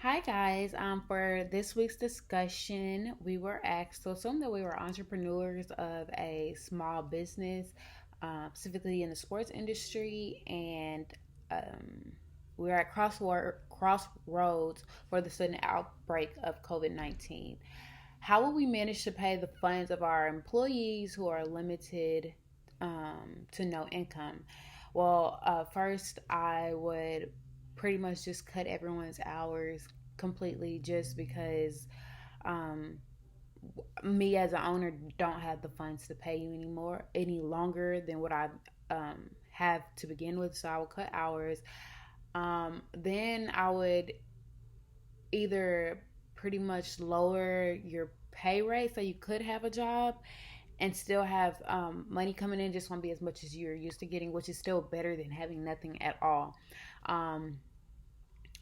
Hi guys. For this week's discussion, we were asked to assume that we were entrepreneurs of a small business, specifically in the sports industry, and um, we're at crossroads for the sudden outbreak of COVID-19. How will we manage to pay the funds of our employees who are limited to no income? Well, first, I would pretty much just cut everyone's hours completely just because um, me as an owner don't have the funds to pay you anymore any longer than what I have to begin with. So I would cut hours. Then I would either pretty much lower your pay rate so you could have a job and still have money coming in, just won't be as much as you're used to getting, which is still better than having nothing at all. um,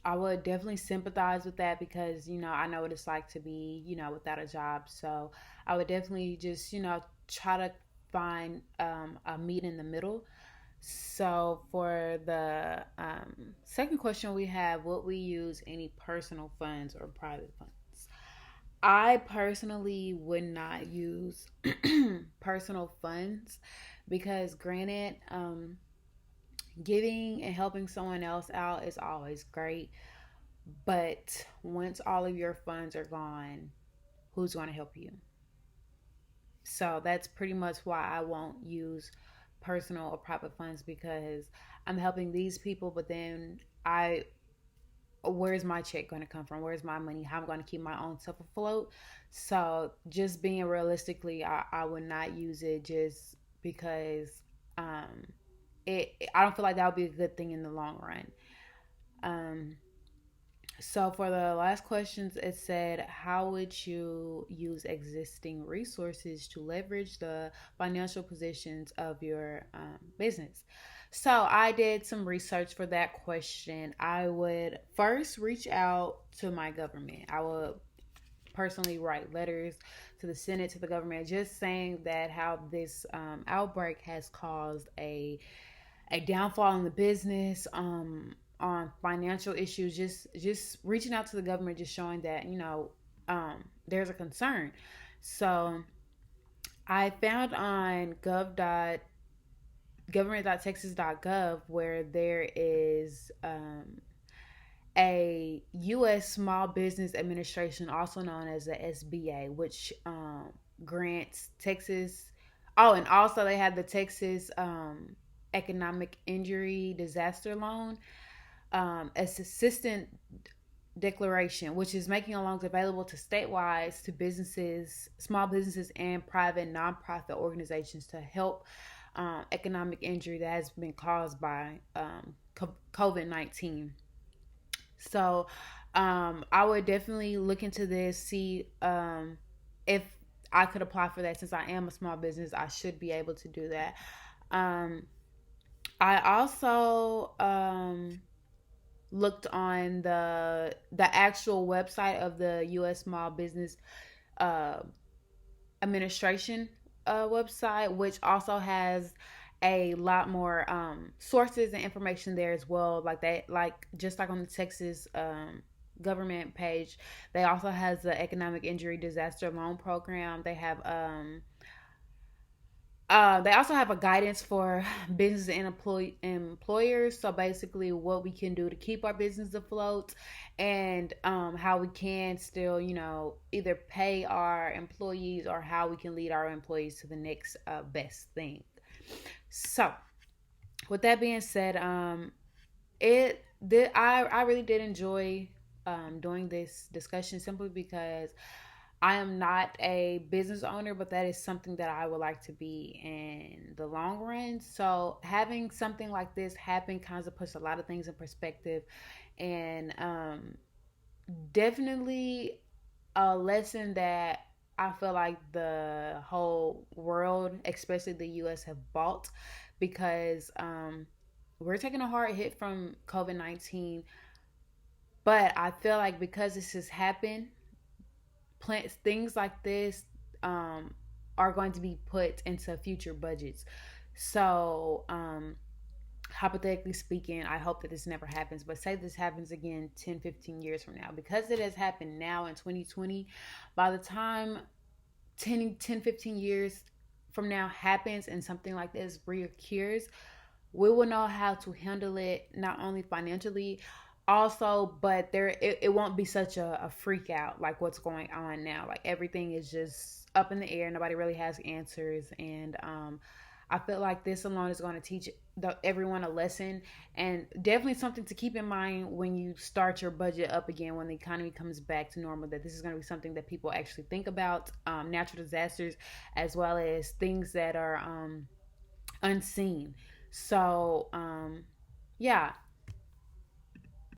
I would definitely sympathize with that because I know what it's like to be without a job. So I would definitely just try to find a meet in the middle. So for the second question we have, would we use any personal funds or private funds? I personally would not use personal funds because, granted, giving and helping someone else out is always great. But once all of your funds are gone, who's going to help you? So that's pretty much why I won't use personal or private funds because I'm helping these people, but then where's my check going to come from? Where's my money? How am I going to keep my own self afloat? So just being realistically, I would not use it just because um, I don't feel like that would be a good thing in the long run. Um, so for the last questions, it said, how would you use existing resources to leverage the financial positions of your business? So I did some research for that question. I would first reach out to my government. I would personally write letters to the Senate, to the government, just saying that how this outbreak has caused a downfall in the business, on financial issues, just reaching out to the government, just showing that there's a concern. So I found on government.texas.gov where there is a U.S. Small Business Administration, also known as the SBA, which grants Texas. Oh, and also they have the Texas Economic Injury Disaster Loan assistant declaration, which is making loans available to statewide to businesses, small businesses, and private nonprofit organizations to help economic injury that has been caused by COVID-19. So I would definitely look into this, see if I could apply for that. Since I am a small business, I should be able to do that. Um, I also looked on the actual website of the U.S. Small Business uh, Administration website, which also has a lot more sources and information there as well. Like that, like just like on the Texas government page, they also has the Economic Injury Disaster Loan Program. They also have a guidance for business and employers. So basically, what we can do to keep our business afloat, and how we can still, either pay our employees or how we can lead our employees to the next best thing. So, with that being said, I really did enjoy doing this discussion simply because I am not a business owner, but that is something that I would like to be in the long run. So having something like this happen kind of puts a lot of things in perspective, and definitely a lesson that I feel like the whole world, especially the U.S., have bought because we're taking a hard hit from COVID-19. But I feel like because this has happened, plans things like this um, are going to be put into future budgets. So hypothetically speaking, I hope that this never happens, but say this happens again 10, 15 years from now, because it has happened now in 2020. By the time 15 years from now happens and something like this reoccurs, we will know how to handle it, not only financially also, but it won't be such a freak out like what's going on now. Like everything is just up in the air, nobody really has answers. And I feel like this alone is going to teach everyone a lesson, and definitely something to keep in mind when you start your budget up again when the economy comes back to normal, that this is going to be something that people actually think about, natural disasters as well as things that are unseen. So yeah,